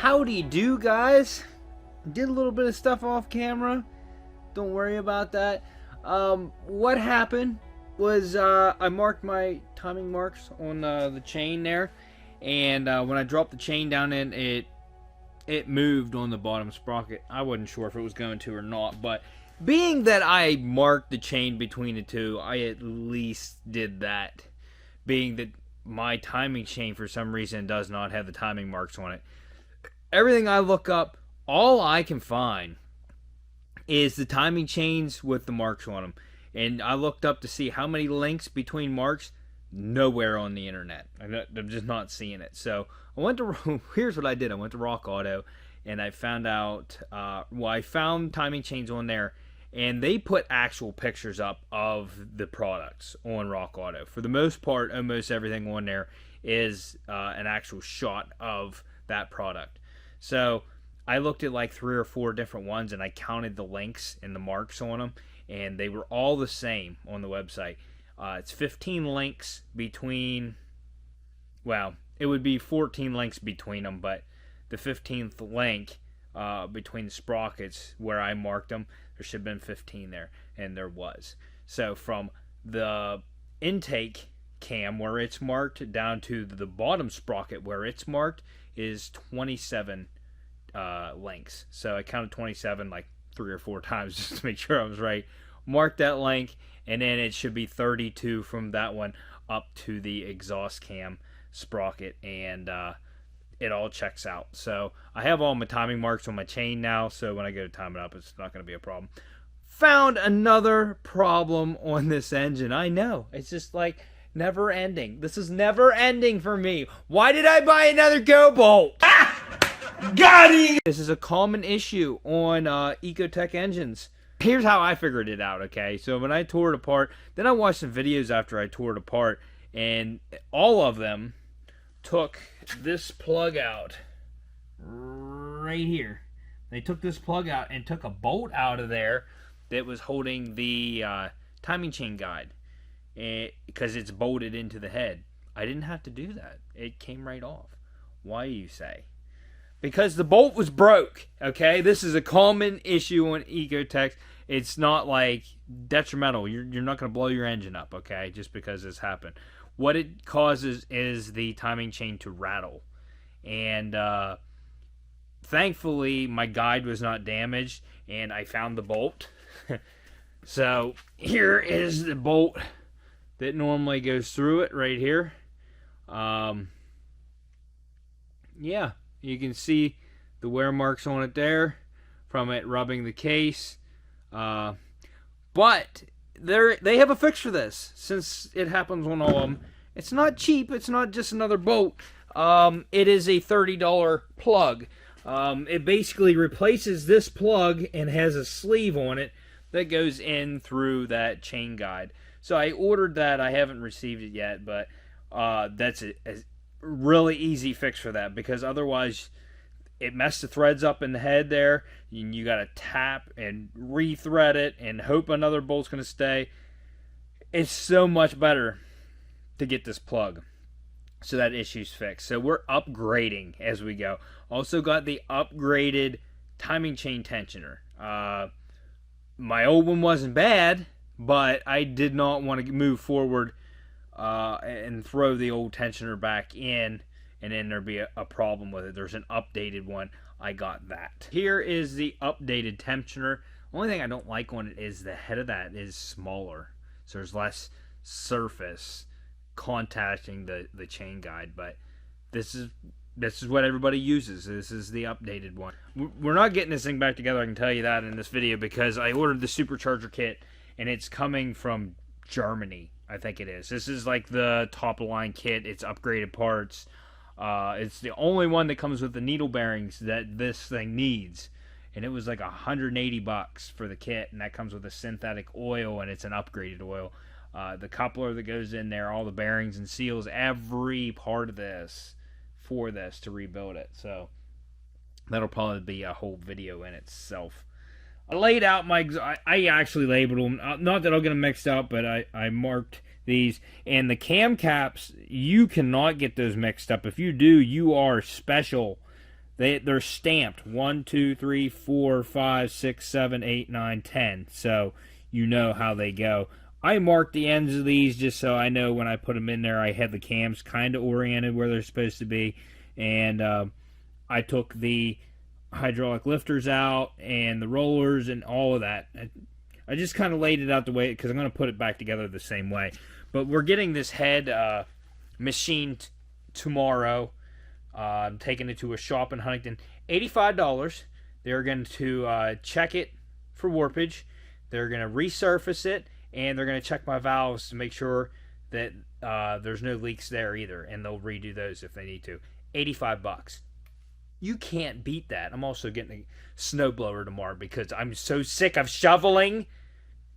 Howdy do, guys. Did a little bit of stuff off camera. Don't worry about that. What happened was I marked my timing marks on the chain there, and when I dropped the chain down in, it moved on the bottom sprocket. I wasn't sure if it was going to or not, but being that I marked the chain between the two, I at least did that. Being that my timing chain for some reason does not have the timing marks on it. Everything I look up, all I can find is the timing chains with the marks on them. And I looked up to see how many links between marks. Nowhere on the internet. I'm just not seeing it. So I went to, here's what I did. I went to Rock Auto and I found out, I found timing chains on there, and they put actual pictures up of the products on Rock Auto. For the most part, almost everything on there is an actual shot of that product. So I looked at like 3 or 4 different ones, and I counted the links and the marks on them, and they were all the same on the website. It's 15 links between, well, it would be 14 links between them, but the 15th link between the sprockets where I marked them, there should have been 15 there, and there was. So from the intake cam where it's marked down to the bottom sprocket where it's marked is 27 links. So I counted 27 like 3 or 4 times just to make sure I was right. Mark that link, and then it should be 32 from that one up to the exhaust cam sprocket, and it all checks out. So I have all my timing marks on my chain now, so when I go to time it up, it's not going to be a problem. Found another problem on this engine. I know, it's just like never ending. This is never ending for me. Why did I buy another Cobalt? Ah! Got it! This is a common issue on Ecotech engines. Here's how I figured it out, okay? So when I tore it apart, then I watched some videos after I tore it apart, and all of them took this plug out right here. They took this plug out and took a bolt out of there that was holding the timing chain guide, because it's bolted into the head. I didn't have to do that. It came right off. Why, you say? Because the bolt was broke, okay? This is a common issue on Ecotech. It's not like detrimental. You're not going to blow your engine up, okay, just because this happened. What it causes is the timing chain to rattle. And thankfully, my guide was not damaged, and I found the bolt. So here is the bolt that normally goes through it right here. Yeah. You can see the wear marks on it there from it rubbing the case. But they have a fix for this, since it happens on all of them. It's not cheap. It's not just another bolt. It is a $30 plug. It basically replaces this plug and has a sleeve on it that goes in through that chain guide. So I ordered that. I haven't received it yet, but that's a really easy fix for that, because otherwise it messed the threads up in the head there, and you got to tap and re-thread it and hope another bolt's going to stay. It's so much better to get this plug so that issue's fixed. So we're upgrading as we go. Also got the upgraded timing chain tensioner. My old one wasn't bad, but I did not want to move forward and throw the old tensioner back in, and then there'd be a problem with it. There's an updated one. I got that. Here is the updated tensioner. Only thing I don't like on it is the head of that is smaller, so there's less surface contacting the chain guide. But this is what everybody uses. This is the updated one. We're not getting this thing back together, I can tell you that in this video, because I ordered the Supercharger kit, and it's coming from Germany, I think it is. This is like the top of the line kit. It's upgraded parts. It's the only one that comes with the needle bearings that this thing needs, and it was like $180 for the kit, and that comes with a synthetic oil, and it's an upgraded oil. The coupler that goes in there, all the bearings and seals, every part of this for this to rebuild it. So that'll probably be a whole video in itself. I laid out I actually labeled them. Not that I'll get them mixed up, but I marked these. And the cam caps, you cannot get those mixed up. If you do, you are special. they're stamped 1, 2, 3, 4, 5, 6, 7, 8, 9, 10. So you know how they go. I marked the ends of these just so I know when I put them in there, I had the cams kind of oriented where they're supposed to be. And I took the hydraulic lifters out and the rollers and all of that. I just kind of laid it out the way because I'm going to put it back together the same way. But we're getting this head machined tomorrow. I'm taking it to a shop in Huntington. $85. They're going to check it for warpage. They're going to resurface it. And they're going to check my valves to make sure that there's no leaks there either. And they'll redo those if they need to. $85. You can't beat that. I'm also getting a snowblower tomorrow because I'm so sick of shoveling.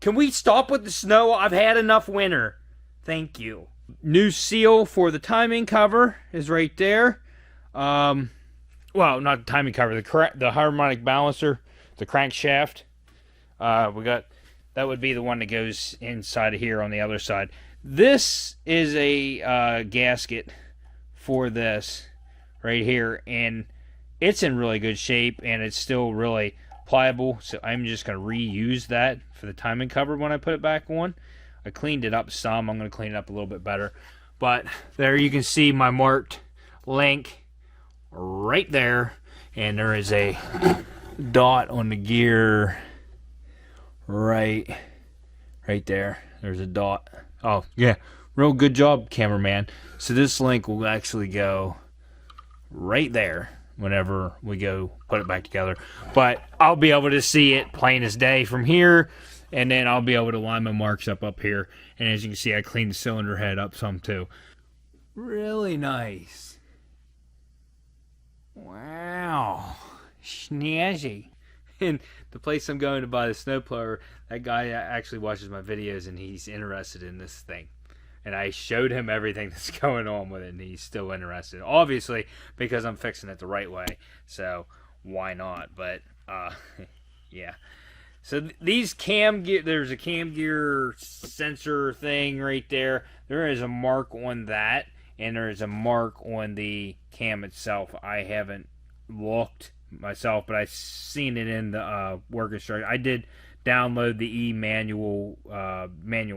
Can we stop with the snow? I've had enough winter. Thank you. New seal for the timing cover is right there. Well, not the timing cover. The harmonic balancer, the crankshaft. We got... That would be the one that goes inside of here on the other side. This is a gasket for this right here, and it's in really good shape, and it's still really pliable, so I'm just going to reuse that for the timing cover when I put it back on. I cleaned it up some. I'm going to clean it up a little bit better. But there you can see my marked link right there, and there is a dot on the gear right there. There's a dot. Oh yeah, real good job, cameraman. So this link will actually go right there whenever we go put it back together, but I'll be able to see it plain as day from here, and then I'll be able to line my marks up here. And as you can see, I cleaned the cylinder head up some too. Really nice. Wow, snazzy. And the place I'm going to buy the snowblower, that guy actually watches my videos and he's interested in this thing. And I showed him everything that's going on with it, and he's still interested. Obviously, because I'm fixing it the right way. So, why not? But, yeah. So, these cam gear, there's a cam gear sensor thing right there. There is a mark on that, and there is a mark on the cam itself. I haven't looked myself, but I've seen it in the work instruction. I did download the manual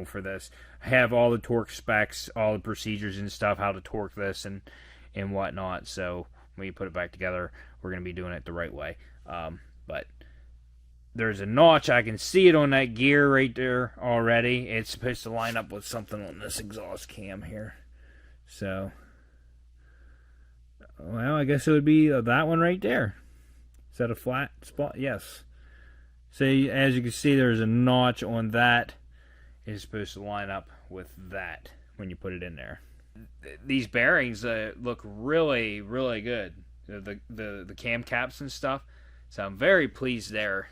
for this. I have all the torque specs, all the procedures and stuff, how to torque this and whatnot. So when you put it back together, we're going to be doing it the right way. But there's a notch. I can see it on that gear right there already. It's supposed to line up with something on this exhaust cam here. So, well, I guess it would be that one right there. Is that a flat spot? Yes. So as you can see, there's a notch on that. It's supposed to line up with that when you put it in there. These bearings look really, really good. The cam caps and stuff. So I'm very pleased there.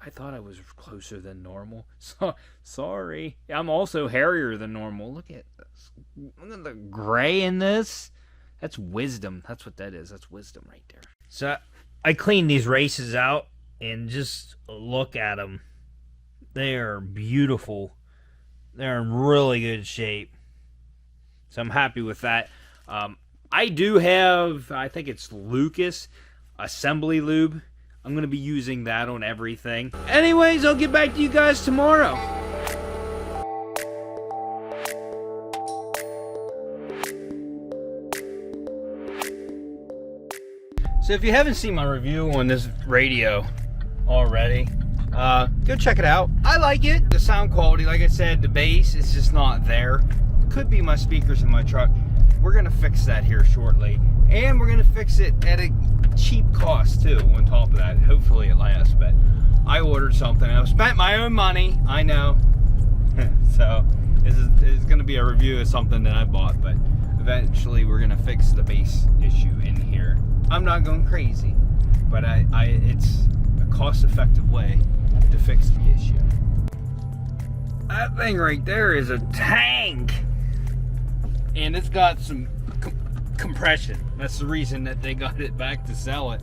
I thought I was closer than normal. So sorry. I'm also hairier than normal. Look at this. Look at the gray in this. That's wisdom. That's what that is. That's wisdom right there. So I cleaned these races out and just look at them. They are beautiful. They're in really good shape. So I'm happy with that. I do have, I think it's Lucas assembly lube. I'm going to be using that on everything. Anyways, I'll get back to you guys tomorrow. So if you haven't seen my review on this radio already, go check it out. I like it. The sound quality, like I said, the bass is just not there. Could be my speakers in my truck. We're going to fix that here shortly. And we're going to fix it at a cheap cost too on top of that. Hopefully it lasts, but I ordered something. I've spent my own money, I know. So this is going to be a review of something that I bought, but eventually we're going to fix the bass issue in here. I'm not going crazy, but it's a cost-effective way to fix the issue. That thing right there is a tank, and it's got some compression. That's the reason that they got it back to sell it.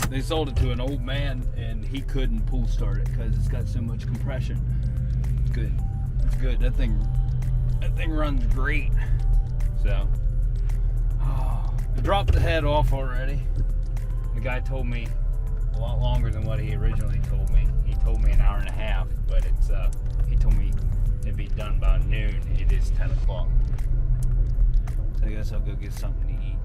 They sold it to an old man, and he couldn't pull start it because it's got so much compression. It's good. It's good. That thing runs great. So, I dropped the head off already. The guy told me a lot longer than what he originally told me. He told me an hour and a half, but it's he told me it'd be done by noon. It is 10 o'clock. So I guess I'll go get something to eat.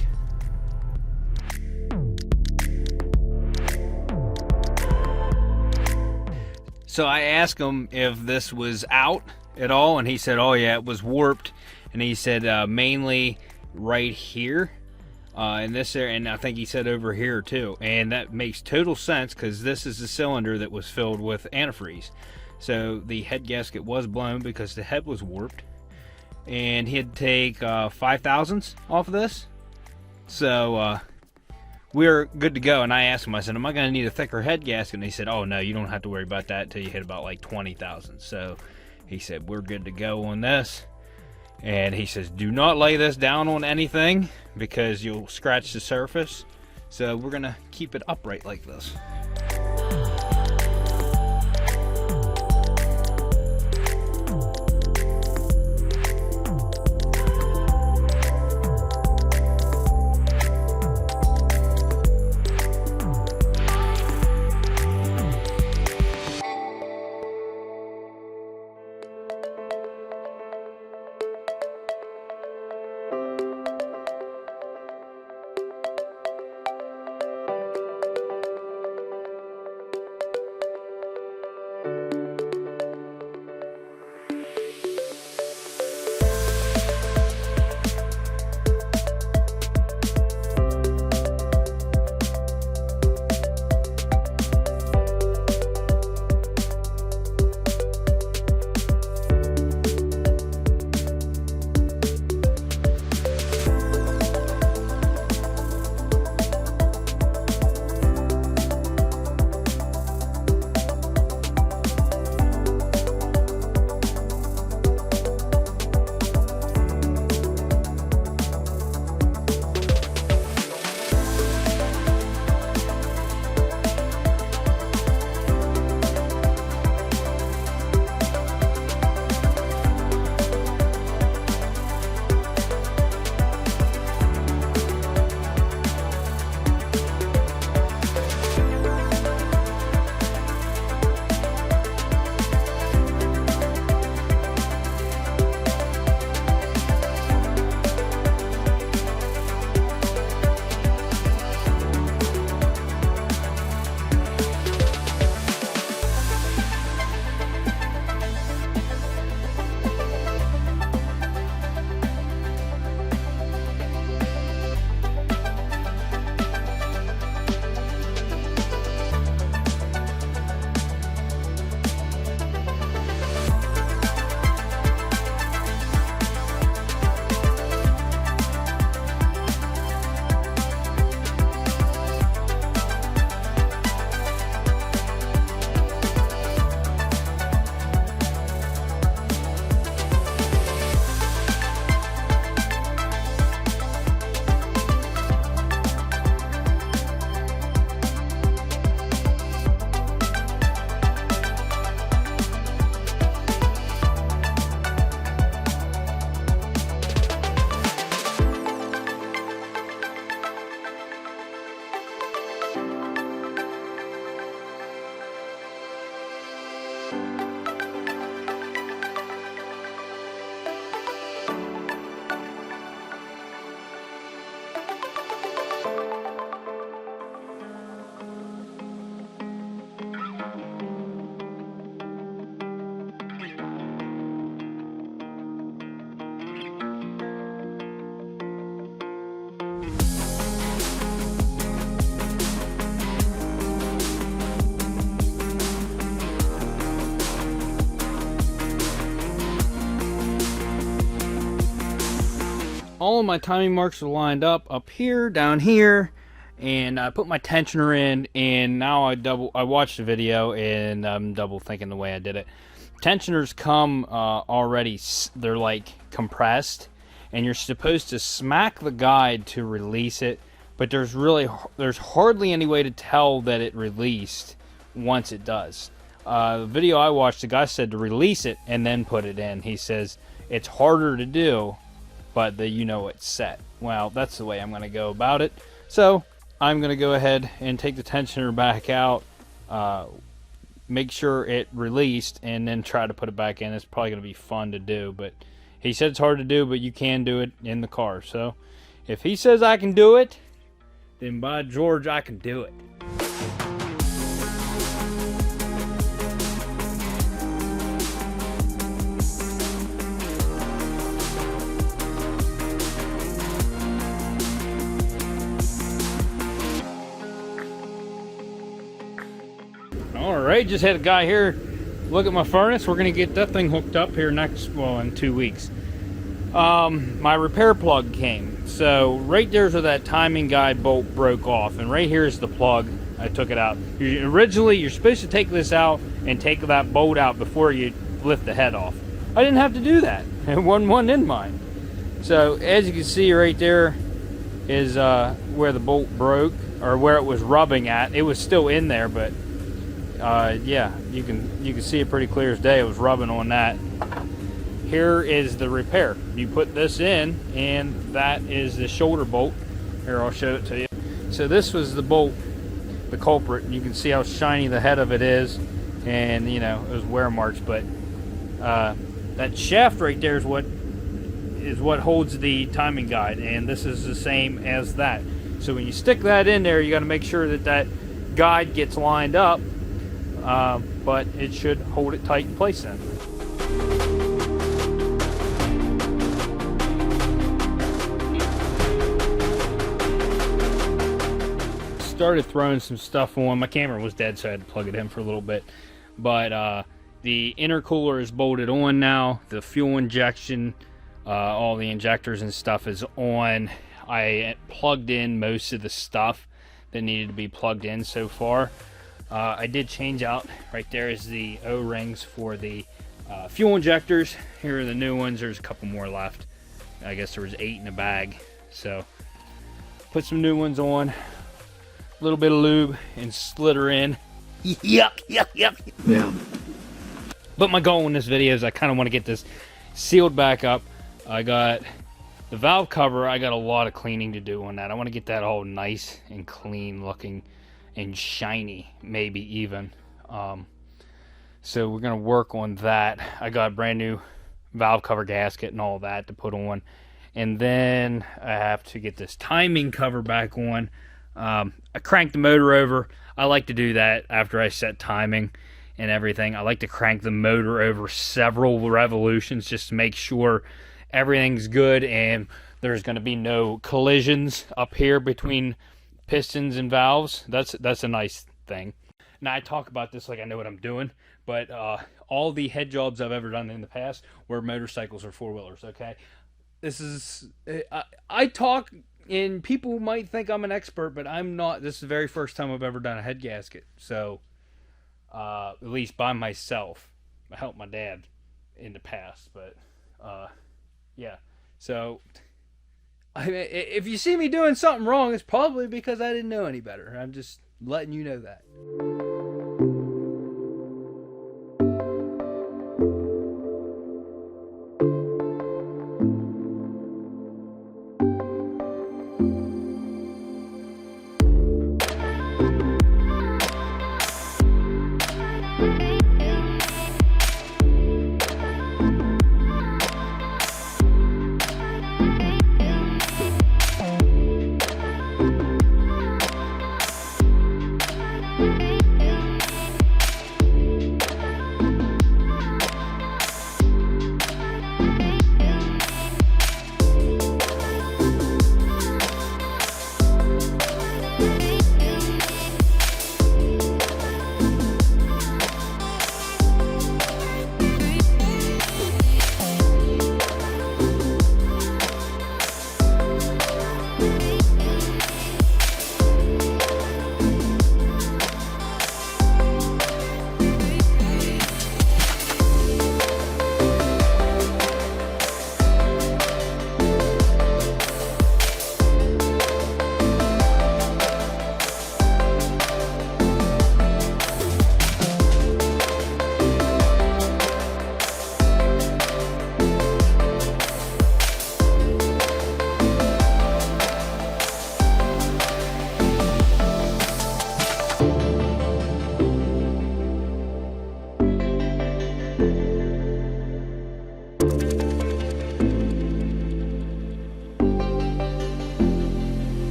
So I asked him if this was out at all, and he said, oh yeah, it was warped. And he said mainly right here in this area, and I think he said over here too. And that makes total sense, because this is the cylinder that was filled with antifreeze. So the head gasket was blown because the head was warped, and he had to take 5 thousandths off of this. So we're good to go. And I asked him, I said, am I going to need a thicker head gasket? And he said, oh no, you don't have to worry about that until you hit about like 20 thousandths. So he said, we're good to go on this. And he says, do not lay this down on anything because you'll scratch the surface. So we're going to keep it upright like this. all of my timing marks are lined up here, down here, and I put my tensioner in, and now I watched the video and I'm double thinking the way I did it. Tensioners come already, they're like compressed, and you're supposed to smack the guide to release it, but there's hardly any way to tell that it released once it does. The video I watched, the guy said to release it and then put it in. He says it's harder to do, but you know it's set. Well, that's the way I'm going to go about it. So I'm going to go ahead and take the tensioner back out, make sure it released, and then try to put it back in. It's probably going to be fun to do, but he said it's hard to do, but you can do it in the car. So if he says I can do it, then by George, I can do it. Alright, just had a guy here look at my furnace. We're going to get that thing hooked up here in 2 weeks. My repair plug came. So right there's where that timing guide bolt broke off. And right here is the plug. I took it out. Originally, you're supposed to take this out and take that bolt out before you lift the head off. I didn't have to do that. It wasn't one in mind. So as you can see right there is where the bolt broke, or where it was rubbing at. It was still in there, but yeah, you can see it pretty clear as day. It was rubbing on that. Here is the repair. You put this in, and that is the shoulder bolt. Here, I'll show it to you. So this was the bolt, the culprit. You can see how shiny the head of it is, and you know, it was wear marks. But that shaft right there is what holds the timing guide, and this is the same as that. So when you stick that in there, you got to make sure that that guide gets lined up. But it should hold it tight in place then. Started throwing some stuff on. My camera was dead, so I had to plug it in for a little bit. But the intercooler is bolted on now. The fuel injection, all the injectors and stuff is on. I plugged in most of the stuff that needed to be plugged in so far. I did change out, right there is the O-rings for the fuel injectors. Here are the new ones. There's a couple more left. I guess there was 8 in a bag. So put some new ones on, a little bit of lube, and slid her in. Yuck. Yeah. But my goal in this video is I kind of want to get this sealed back up. I got the valve cover. I got a lot of cleaning to do on that. I want to get that all nice and clean looking and shiny, maybe even. So we're gonna work on that. I got a brand new valve cover gasket and all that to put on, and then I have to get this timing cover back on. I cranked the motor over. I like to do that after I set timing and everything. I like to crank the motor over several revolutions just to make sure everything's good and there's going to be no collisions up here between pistons and valves. That's a nice thing. Now, I talk about this like I know what I'm doing, but all the head jobs I've ever done in the past were motorcycles or four-wheelers, okay? This is... I talk, and people might think I'm an expert, but I'm not. This is the very first time I've ever done a head gasket, so at least by myself. I helped my dad in the past, but yeah. So... if you see me doing something wrong, it's probably because I didn't know any better. I'm just letting you know that.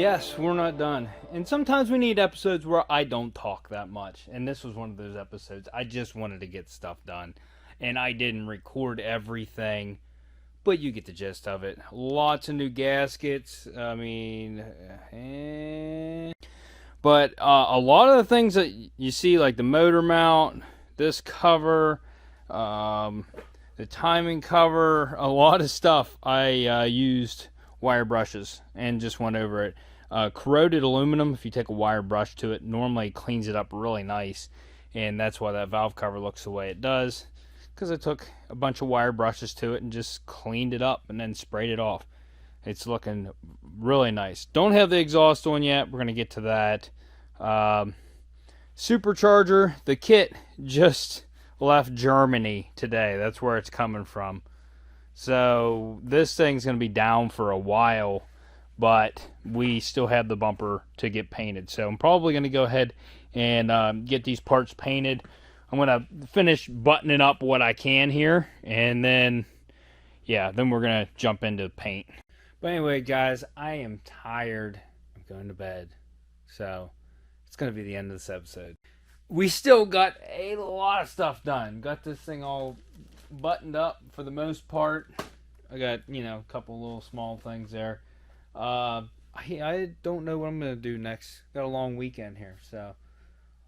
yes, we're not done. And sometimes we need episodes where I don't talk that much. And this was one of those episodes. I just wanted to get stuff done. And I didn't record everything. But you get the gist of it. Lots of new gaskets. I mean... But a lot of the things that you see, like the motor mount, this cover, the timing cover, a lot of stuff, I used wire brushes and just went over it. Corroded aluminum, if you take a wire brush to it, normally cleans it up really nice. And that's why that valve cover looks the way it does. Because I took a bunch of wire brushes to it and just cleaned it up and then sprayed it off. It's looking really nice. Don't have the exhaust on yet. We're going to get to that. Supercharger, the kit just left Germany today. That's where it's coming from. So this thing's going to be down for a while, but we still have the bumper to get painted. So I'm probably going to go ahead and get these parts painted. I'm going to finish buttoning up what I can here, and then, yeah, then we're going to jump into paint. But anyway, guys, I am tired. I'm going to bed. So it's going to be the end of this episode. We still got a lot of stuff done. Got this thing all buttoned up for the most part. I got, you know, a couple little small things there. I don't know what I'm going to do next. Got a long weekend here, so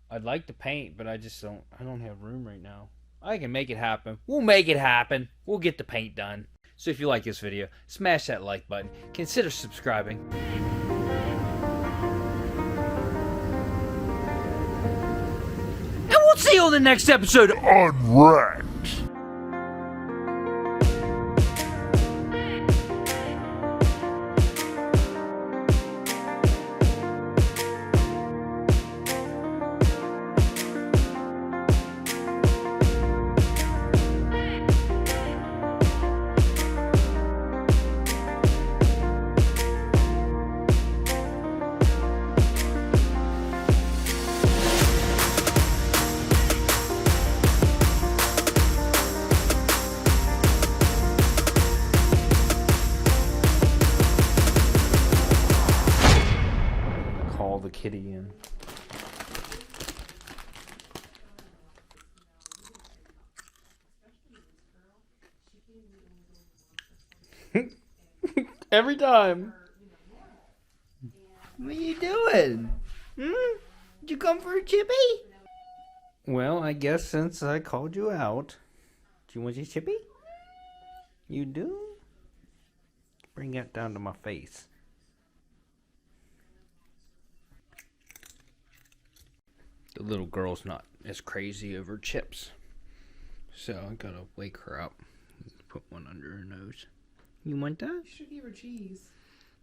I'd like to paint, but I don't have room right now. I can make it happen. We'll make it happen. We'll get the paint done. So if you like this video, smash that like button. Consider subscribing. And we'll see you on the next episode on Wrecked. The kitty in. Every time. What are you doing? Did you come for a chippy? Well, I guess since I called you out, Do you want your chippy? you do? Bring that down to my face. The little girl's not as crazy over chips. So I gotta wake her up. Put one under her nose. You want that? You should give her cheese.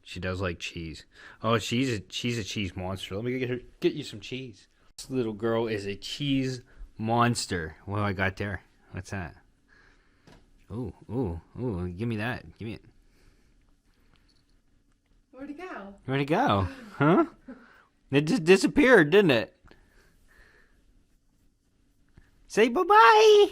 She does like cheese. Oh, she's a cheese monster. Let me get you some cheese. This little girl is a cheese monster. What do I got there? What's that? Ooh. Give me that. Give me it. Where'd it go? Where'd it go? Huh? It just disappeared, didn't it? Say bye-bye.